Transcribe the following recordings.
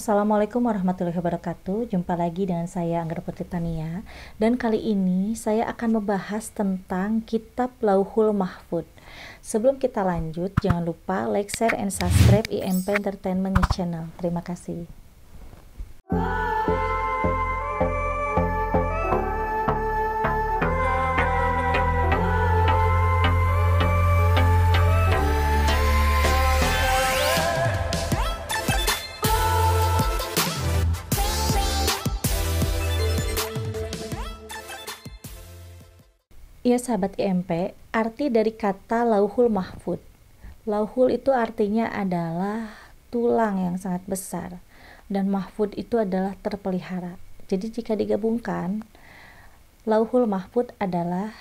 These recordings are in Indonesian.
Assalamualaikum warahmatullahi wabarakatuh. Jumpa lagi dengan saya Anggra Putri Tania. Dan kali ini saya akan membahas tentang Kitab Lauhul Mahfudz. Sebelum kita lanjut, jangan lupa like, share, and subscribe IMP Entertainment News Channel. Terima kasih. Ya sahabat IMP, arti dari kata Lauhul Mahfudz. Lauhul itu artinya adalah tulang yang sangat besar, dan Mahfudz itu adalah terpelihara. Jadi jika digabungkan, Lauhul Mahfudz adalah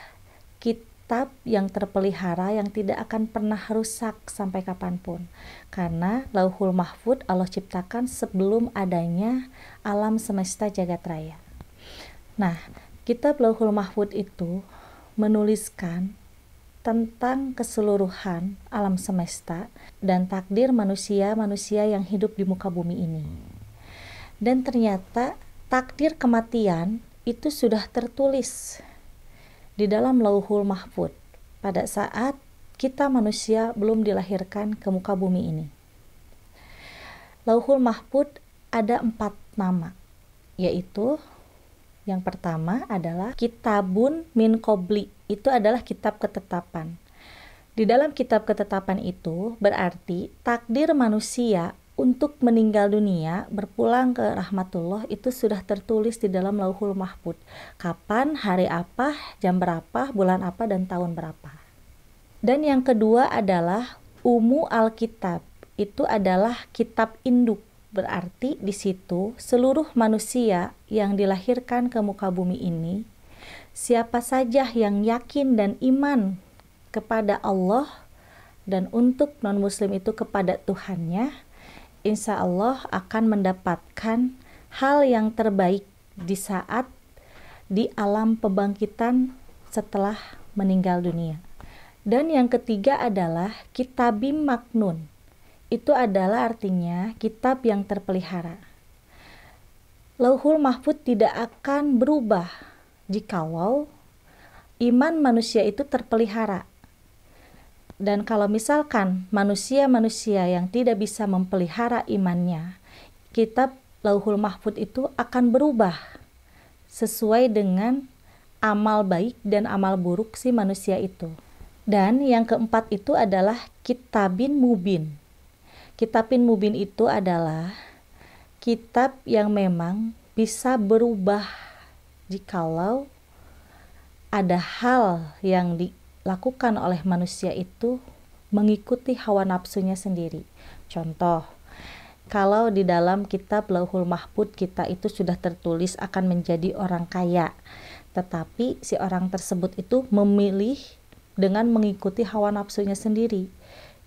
kitab yang terpelihara yang tidak akan pernah rusak sampai kapanpun. Karena Lauhul Mahfudz Allah ciptakan sebelum adanya alam semesta jagat raya. Nah, kitab Lauhul Mahfudz itu menuliskan tentang keseluruhan alam semesta dan takdir manusia-manusia yang hidup di muka bumi ini. Dan ternyata takdir kematian itu sudah tertulis di dalam Lauhul Mahfudz pada saat kita manusia belum dilahirkan ke muka bumi ini. Lauhul Mahfudz ada 4 nama, yaitu yang pertama adalah Kitabun min Qobli, itu adalah kitab ketetapan. Di dalam kitab ketetapan itu berarti takdir manusia untuk meninggal dunia, berpulang ke rahmatullah itu sudah tertulis di dalam Lauhul Mahfudz. Kapan, hari apa, jam berapa, bulan apa, dan tahun berapa. Dan yang kedua adalah Ummu Alkitab, itu adalah kitab induk. Berarti di situ seluruh manusia yang dilahirkan ke muka bumi ini, siapa saja yang yakin dan iman kepada Allah dan untuk non-muslim itu kepada Tuhannya, insya Allah akan mendapatkan hal yang terbaik di saat di alam pembangkitan setelah meninggal dunia. Dan yang ketiga adalah Kitabim Maknun. Itu adalah artinya kitab yang terpelihara. Lauhul Mahfudz tidak akan berubah jikalau iman manusia itu terpelihara. Dan kalau misalkan manusia-manusia yang tidak bisa memelihara imannya, kitab Lauhul Mahfudz itu akan berubah sesuai dengan amal baik dan amal buruk si manusia itu. Dan yang keempat itu adalah Kitabin Mubin. Kitabin Mubin itu adalah kitab yang memang bisa berubah jikalau ada hal yang dilakukan oleh manusia itu mengikuti hawa nafsunya sendiri. Contoh, kalau di dalam kitab Lauhul Mahfudz kita itu sudah tertulis akan menjadi orang kaya, tetapi si orang tersebut itu memilih dengan mengikuti hawa nafsunya sendiri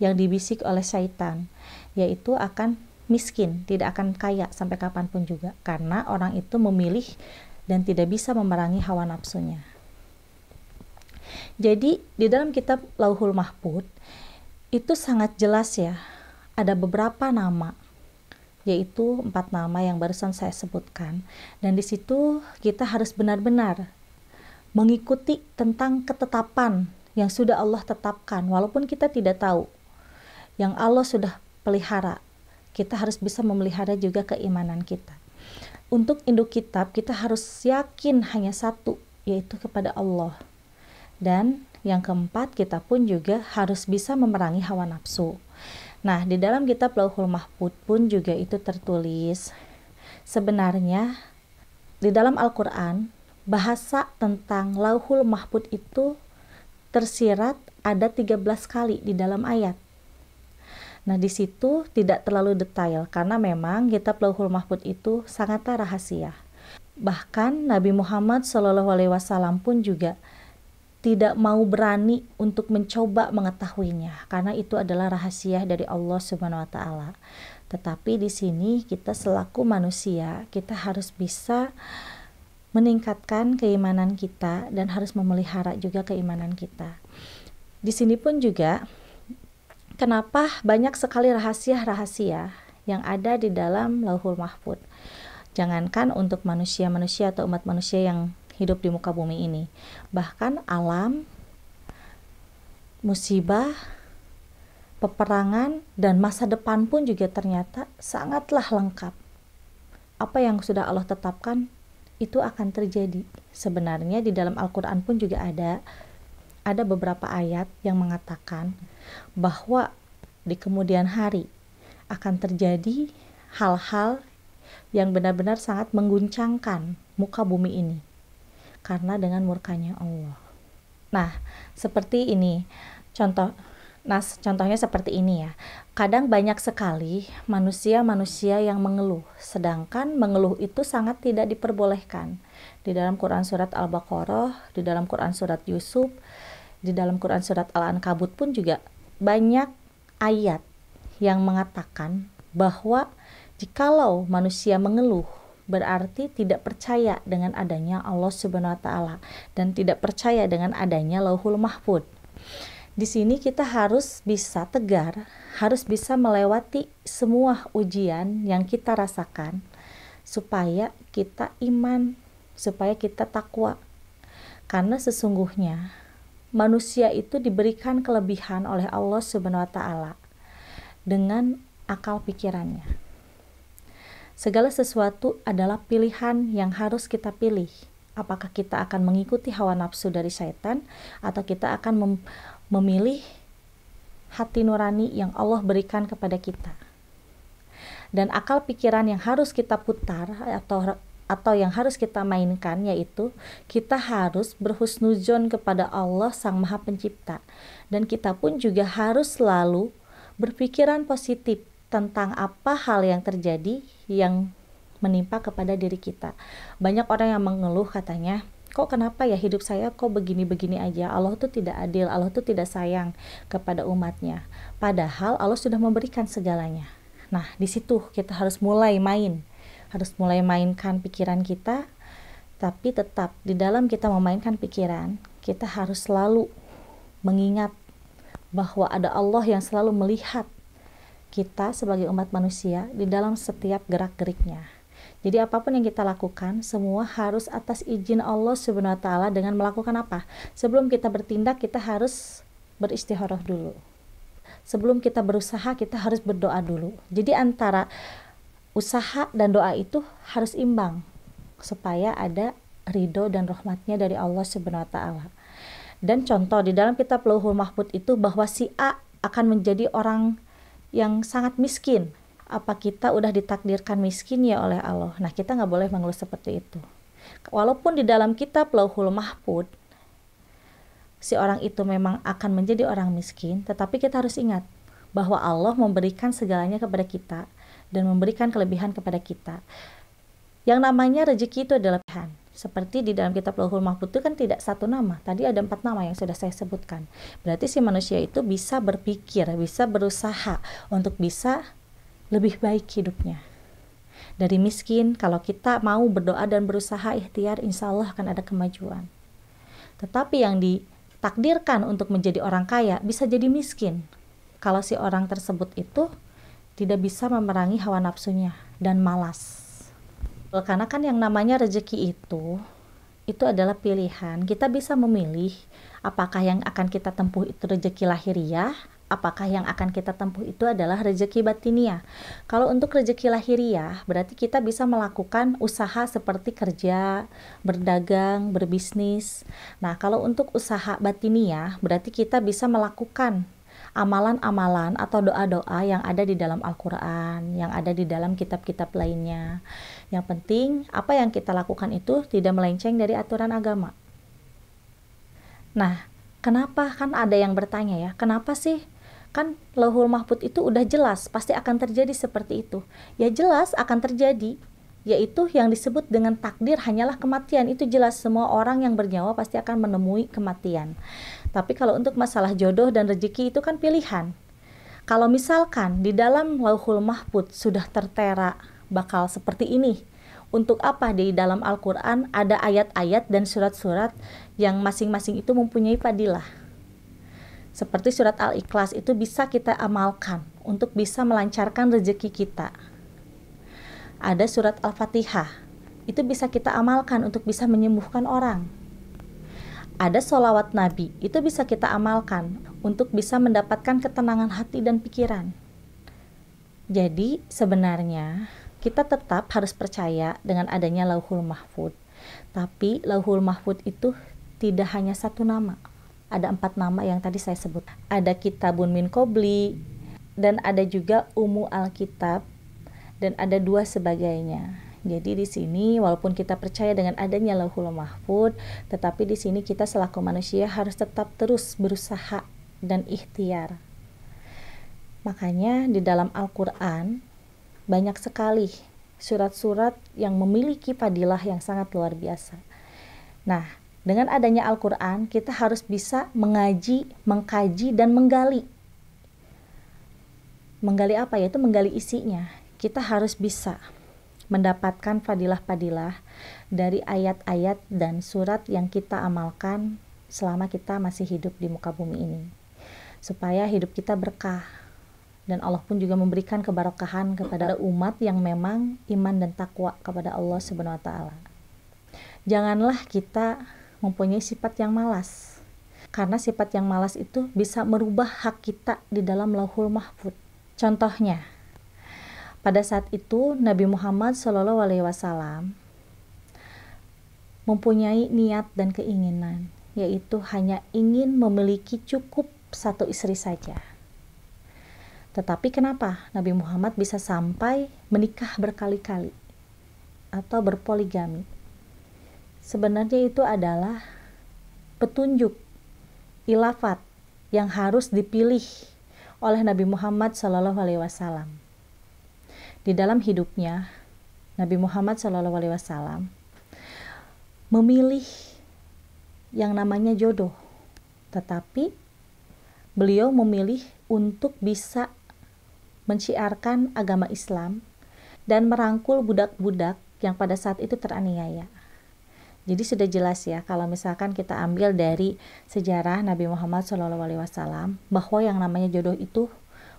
yang dibisik oleh syaitan, yaitu akan miskin, tidak akan kaya sampai kapanpun juga, karena orang itu memilih dan tidak bisa memerangi hawa nafsunya. Jadi di dalam kitab Lauhul Mahfudz itu sangat jelas ya, ada beberapa nama, yaitu 4 nama yang barusan saya sebutkan, dan di situ kita harus benar-benar mengikuti tentang ketetapan yang sudah Allah tetapkan, walaupun kita tidak tahu. Yang Allah sudah pelihara, kita harus bisa memelihara juga keimanan kita. Untuk induk kitab kita harus yakin hanya satu, yaitu kepada Allah. Dan yang keempat, kita pun juga harus bisa memerangi hawa nafsu. Nah, di dalam kitab Lauhul Mahfudz pun juga itu tertulis, sebenarnya di dalam Al-Quran bahasa tentang Lauhul Mahfudz itu tersirat ada 13 kali di dalam ayat. Nah, di situ tidak terlalu detail karena memang kitab Lauhul Mahfudz itu sangatlah rahasia. Bahkan Nabi Muhammad SAW pun juga tidak mau berani untuk mencoba mengetahuinya karena itu adalah rahasia dari Allah Subhanahu wa taala. Tetapi di sini kita selaku manusia, kita harus bisa meningkatkan keimanan kita dan harus memelihara juga keimanan kita. Di sini pun juga kenapa banyak sekali rahasia-rahasia yang ada di dalam Lauhul Mahfuz. Jangankan untuk manusia-manusia atau umat manusia yang hidup di muka bumi ini, bahkan alam, musibah, peperangan, dan masa depan pun juga ternyata sangatlah lengkap. Apa yang sudah Allah tetapkan itu akan terjadi. Sebenarnya di dalam Al-Quran pun juga ada beberapa ayat yang mengatakan bahwa di kemudian hari akan terjadi hal-hal yang benar-benar sangat mengguncangkan muka bumi ini karena dengan murkanya Allah. Nah, seperti ini contohnya seperti ini ya. Kadang banyak sekali manusia-manusia yang mengeluh, sedangkan mengeluh itu sangat tidak diperbolehkan. Di dalam Quran surat Al-Baqarah, di dalam Quran surat Yusuf, di dalam Quran surat Al-Ankabut pun juga banyak ayat yang mengatakan bahwa jikalau manusia mengeluh berarti tidak percaya dengan adanya Allah Subhanahu wa taala dan tidak percaya dengan adanya Lauhul Mahfuz. Di sini kita harus bisa tegar, harus bisa melewati semua ujian yang kita rasakan supaya kita iman, supaya kita takwa. Karena sesungguhnya manusia itu diberikan kelebihan oleh Allah Subhanahu wa taala dengan akal pikirannya. Segala sesuatu adalah pilihan yang harus kita pilih. Apakah kita akan mengikuti hawa nafsu dari syaitan atau kita akan memilih hati nurani yang Allah berikan kepada kita. Dan akal pikiran yang harus kita putar atau yang harus kita mainkan yaitu kita harus berhusnuzon kepada Allah Sang Maha Pencipta. Dan kita pun juga harus selalu berpikiran positif tentang apa hal yang terjadi yang menimpa kepada diri kita. Banyak orang yang mengeluh katanya, kok kenapa ya hidup saya kok begini-begini aja, Allah tuh tidak adil, Allah tuh tidak sayang kepada umatnya. Padahal Allah sudah memberikan segalanya. Nah, di situ kita harus mulai mainkan pikiran kita, tapi tetap di dalam kita memainkan pikiran, kita harus selalu mengingat bahwa ada Allah yang selalu melihat kita sebagai umat manusia di dalam setiap gerak-geriknya. Jadi apapun yang kita lakukan, semua harus atas izin Allah Subhanahu wa taala dengan melakukan apa? Sebelum kita bertindak, kita harus beristikharah dulu. Sebelum kita berusaha, kita harus berdoa dulu. Jadi antara usaha dan doa itu harus imbang supaya ada ridho dan rahmatnya dari Allah Subhanahu wa taala. Dan contoh di dalam kitab Lauhul Mahfuz itu bahwa si A akan menjadi orang yang sangat miskin. Apa kita udah ditakdirkan miskin ya oleh Allah? Nah, kita nggak boleh mengeluh seperti itu. Walaupun di dalam kitab Lauhul Mahfuz si orang itu memang akan menjadi orang miskin, tetapi kita harus ingat bahwa Allah memberikan segalanya kepada kita dan memberikan kelebihan kepada kita. Yang namanya rezeki itu adalah pilihan. Seperti di dalam kitab Lauhul Mahfuz itu kan tidak satu nama. Tadi ada 4 nama yang sudah saya sebutkan. Berarti si manusia itu bisa berpikir, bisa berusaha untuk bisa lebih baik hidupnya. Dari miskin, kalau kita mau berdoa dan berusaha ikhtiar, insya Allah akan ada kemajuan. Tetapi yang ditakdirkan untuk menjadi orang kaya bisa jadi miskin kalau si orang tersebut itu tidak bisa memerangi hawa nafsunya dan malas. Karena kan yang namanya rezeki itu adalah pilihan. Kita bisa memilih apakah yang akan kita tempuh itu rezeki lahiriah, apakah yang akan kita tempuh itu adalah rezeki batiniah. Kalau untuk rezeki lahiriah, berarti kita bisa melakukan usaha seperti kerja, berdagang, berbisnis. Nah, kalau untuk usaha batiniah, berarti kita bisa melakukan amalan-amalan atau doa-doa yang ada di dalam Al-Quran, yang ada di dalam kitab-kitab lainnya. Yang penting, apa yang kita lakukan itu tidak melenceng dari aturan agama. Nah, kenapa? Kan ada yang bertanya ya, kenapa sih? Kan Lauhul Mahfuz itu udah jelas, pasti akan terjadi seperti itu. Ya jelas akan terjadi, yaitu yang disebut dengan takdir hanyalah kematian. Itu jelas, semua orang yang bernyawa pasti akan menemui kematian. Tapi kalau untuk masalah jodoh dan rezeki itu kan pilihan. Kalau misalkan di dalam Lauhul Mahfuz sudah tertera bakal seperti ini, untuk apa di dalam Al-Quran ada ayat-ayat dan surat-surat yang masing-masing itu mempunyai fadilah? Seperti surat Al-Ikhlas itu bisa kita amalkan untuk bisa melancarkan rezeki kita. Ada surat Al-Fatihah, itu bisa kita amalkan untuk bisa menyembuhkan orang. Ada sholawat Nabi, itu bisa kita amalkan untuk bisa mendapatkan ketenangan hati dan pikiran. Jadi sebenarnya kita tetap harus percaya dengan adanya Lauhul Mahfuz. Tapi Lauhul Mahfuz itu tidak hanya satu nama. Ada 4 nama yang tadi saya sebut. Ada Kitabun min Qabli, dan ada juga Ummu Alkitab, dan ada 2 sebagainya. Jadi di sini walaupun kita percaya dengan adanya Lauhul Mahfuz, tetapi di sini kita selaku manusia harus tetap terus berusaha dan ikhtiar. Makanya di dalam Al-Qur'an banyak sekali surat-surat yang memiliki fadilah yang sangat luar biasa. Nah, dengan adanya Al-Qur'an kita harus bisa mengaji, mengkaji dan menggali. Menggali apa? Yaitu menggali isinya. Kita harus bisa mendapatkan fadilah-fadilah dari ayat-ayat dan surat yang kita amalkan selama kita masih hidup di muka bumi ini, supaya hidup kita berkah, dan Allah pun juga memberikan keberkahan kepada umat yang memang iman dan takwa kepada Allah Subhanahu wa taala. Janganlah kita mempunyai sifat yang malas, karena sifat yang malas itu bisa merubah hak kita di dalam Lauhul Mahfuz. Contohnya, pada saat itu Nabi Muhammad SAW mempunyai niat dan keinginan, yaitu hanya ingin memiliki cukup 1 istri saja. Tetapi kenapa Nabi Muhammad bisa sampai menikah berkali-kali atau berpoligami? Sebenarnya itu adalah petunjuk ilafat yang harus dipilih oleh Nabi Muhammad SAW. Di dalam hidupnya, Nabi Muhammad SAW memilih yang namanya jodoh, tetapi beliau memilih untuk bisa menciarkan agama Islam dan merangkul budak-budak yang pada saat itu teraniaya. Jadi sudah jelas ya, kalau misalkan kita ambil dari sejarah Nabi Muhammad SAW, bahwa yang namanya jodoh itu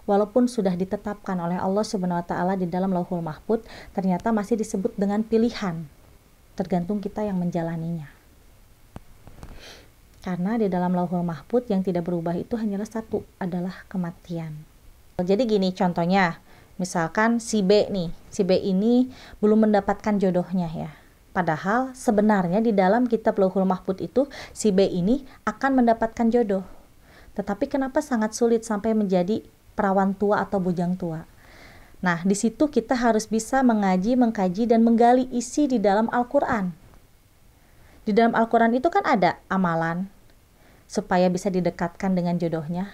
walaupun sudah ditetapkan oleh Allah Subhanahu wa taala di dalam Lauhul Mahfuz, ternyata masih disebut dengan pilihan, tergantung kita yang menjalaninya. Karena di dalam Lauhul Mahfuz yang tidak berubah itu hanyalah satu, adalah kematian. Jadi gini contohnya, misalkan si B ini belum mendapatkan jodohnya ya. Padahal sebenarnya di dalam kitab Lauhul Mahfuz itu si B ini akan mendapatkan jodoh. Tetapi kenapa sangat sulit sampai menjadi perawan tua atau bujang tua? Nah, di situ kita harus bisa mengaji, mengkaji dan menggali isi di dalam Al-Qur'an. Di dalam Al-Qur'an itu kan ada amalan supaya bisa didekatkan dengan jodohnya.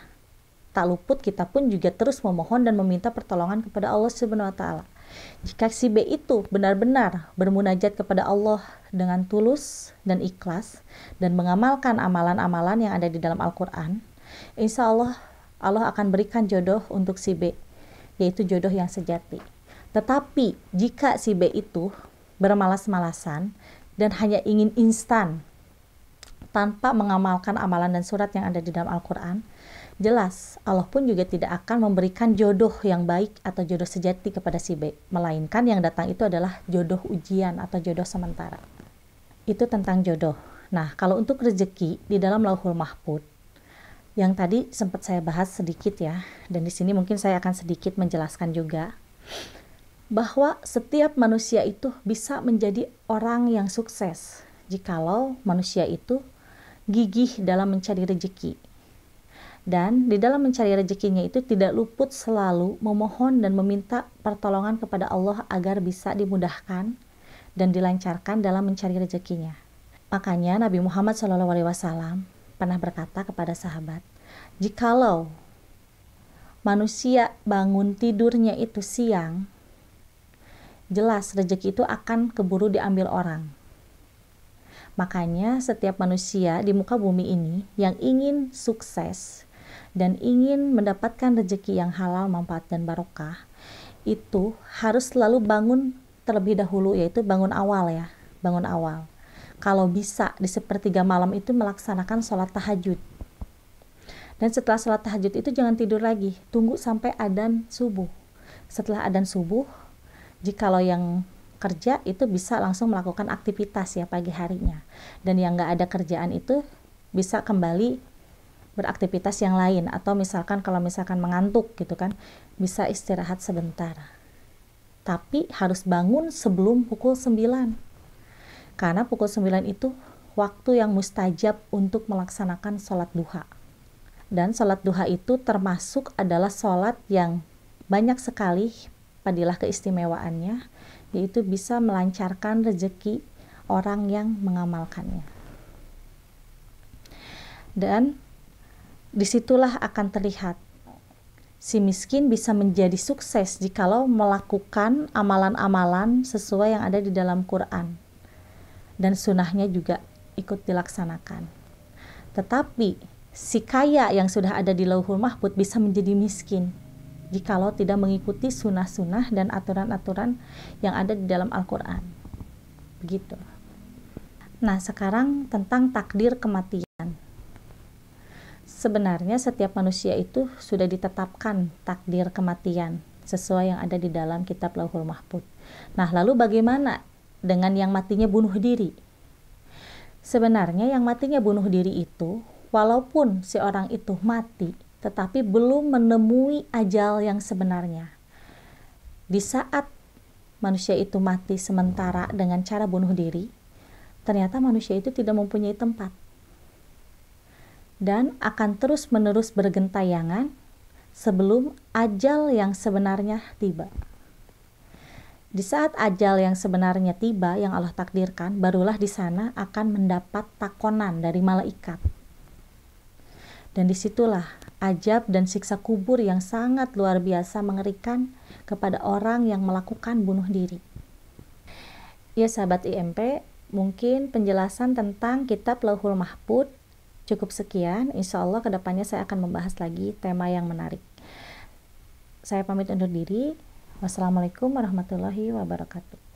Tak luput kita pun juga terus memohon dan meminta pertolongan kepada Allah Subhanahu wa taala. Jika si B itu benar-benar bermunajat kepada Allah dengan tulus dan ikhlas dan mengamalkan amalan-amalan yang ada di dalam Al-Qur'an, insya Allah Allah akan berikan jodoh untuk si B, yaitu jodoh yang sejati. Tetapi jika si B itu bermalas-malasan dan hanya ingin instan tanpa mengamalkan amalan dan surat yang ada di dalam Al-Qur'an, jelas Allah pun juga tidak akan memberikan jodoh yang baik atau jodoh sejati kepada si B, melainkan yang datang itu adalah jodoh ujian atau jodoh sementara. Itu tentang jodoh. Nah, kalau untuk rezeki di dalam Lauhul Mahfuz, yang tadi sempat saya bahas sedikit ya, dan di sini mungkin saya akan sedikit menjelaskan juga, bahwa setiap manusia itu bisa menjadi orang yang sukses jikalau manusia itu gigih dalam mencari rezeki. Dan di dalam mencari rezekinya itu tidak luput selalu memohon dan meminta pertolongan kepada Allah agar bisa dimudahkan dan dilancarkan dalam mencari rezekinya. Makanya Nabi Muhammad SAW pernah berkata kepada sahabat, jikalau manusia bangun tidurnya itu siang, jelas rezeki itu akan keburu diambil orang. Makanya setiap manusia di muka bumi ini yang ingin sukses dan ingin mendapatkan rezeki yang halal, manfaat dan barokah, itu harus selalu bangun terlebih dahulu, yaitu bangun awal ya, bangun awal. Kalau bisa di sepertiga malam itu melaksanakan sholat tahajud. Dan setelah sholat tahajud itu jangan tidur lagi, tunggu sampai adzan subuh. Setelah adzan subuh, jikalau yang kerja itu bisa langsung melakukan aktivitas ya pagi harinya. Dan yang nggak ada kerjaan itu bisa kembali beraktivitas yang lain, atau misalkan kalau misalkan mengantuk gitu kan, bisa istirahat sebentar. Tapi harus bangun sebelum pukul 9. Karena pukul 9 itu waktu yang mustajab untuk melaksanakan sholat duha. Dan sholat duha itu termasuk adalah sholat yang banyak sekali fadilah keistimewaannya, yaitu bisa melancarkan rezeki orang yang mengamalkannya. Dan disitulah akan terlihat si miskin bisa menjadi sukses jikalau melakukan amalan-amalan sesuai yang ada di dalam Quran. Dan sunnahnya juga ikut dilaksanakan. Tetapi si kaya yang sudah ada di Lauhul Mahfudz bisa menjadi miskin jikalau tidak mengikuti sunnah-sunnah dan aturan-aturan yang ada di dalam Al-Quran. Begitu. Nah, sekarang tentang takdir kematian. Sebenarnya setiap manusia itu sudah ditetapkan takdir kematian sesuai yang ada di dalam kitab Lauhul Mahfudz. Nah, lalu bagaimana dengan yang matinya bunuh diri? Sebenarnya yang matinya bunuh diri itu, walaupun si orang itu mati, tetapi belum menemui ajal yang sebenarnya. Di saat manusia itu mati sementara dengan cara bunuh diri, ternyata manusia itu tidak mempunyai tempat. Dan akan terus-menerus bergentayangan sebelum ajal yang sebenarnya tiba. Di saat ajal yang sebenarnya tiba, yang Allah takdirkan, barulah di sana akan mendapat takonan dari malaikat. Dan disitulah ajab dan siksa kubur yang sangat luar biasa mengerikan kepada orang yang melakukan bunuh diri. Ya sahabat IMP, mungkin penjelasan tentang kitab Lauhul Mahfudz cukup sekian. Insya Allah kedepannya saya akan membahas lagi tema yang menarik. Saya pamit undur diri. Wassalamualaikum warahmatullahi wabarakatuh.